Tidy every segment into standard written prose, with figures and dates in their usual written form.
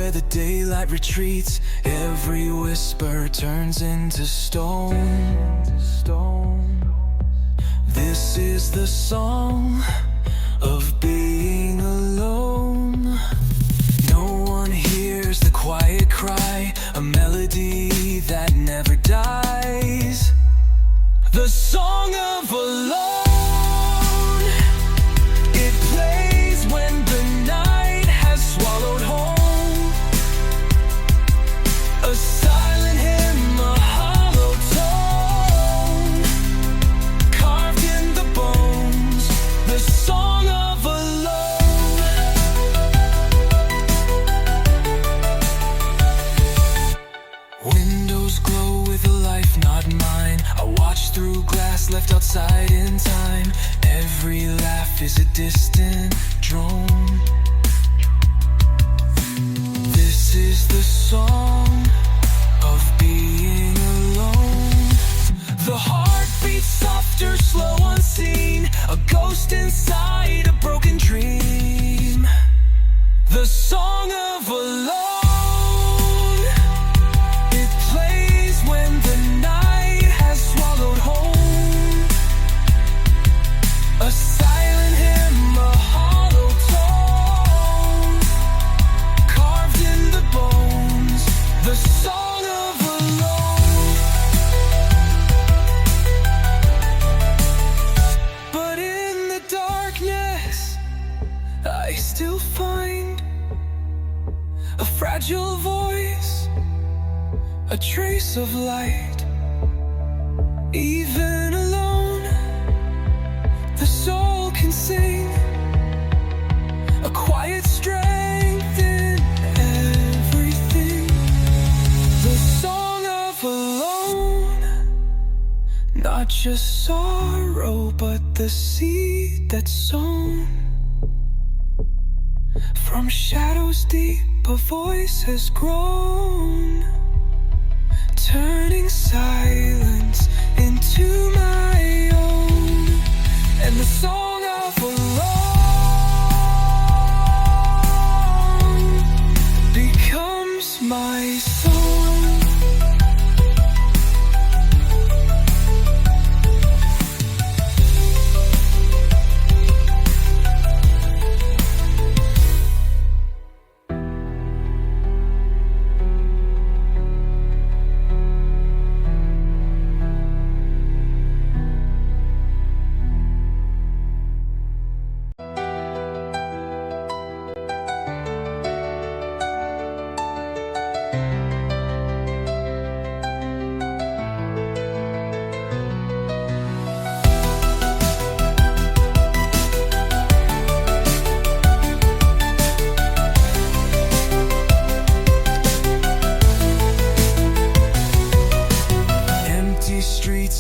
where the daylight retreats. Every whisper turns into stone. This is the song of being alone. No one hears the quiet cry, a melody that never dies. The song of alone. It plays when the night has swallowed home. A silent hymn, a hollow tone, carved in the bones. The song of alone. Windows glow with a life not mine. I watch through glass left outside in time. Every laugh is a distant drone. This is the song of being alone. The heart beats softer, slow, unseen. A ghost inside a broken dream. The song of alone. It plays when the night has swallowed home. A silent hymn, a hollow tone, carved in the bones. The song of alone. But in the darkness, I still find a fragile voice, a trace of light. Even alone, the soul can sing a quiet strength in everything. The song of alone, not just sorrow, but the seed that's sown. From shadows deep, a voice has grown, turning silence into my own. And the song of alone becomes my song.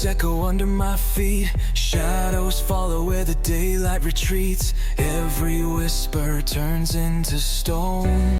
Echo under my feet. Shadows follow where the daylight retreats. Every whisper turns into stone.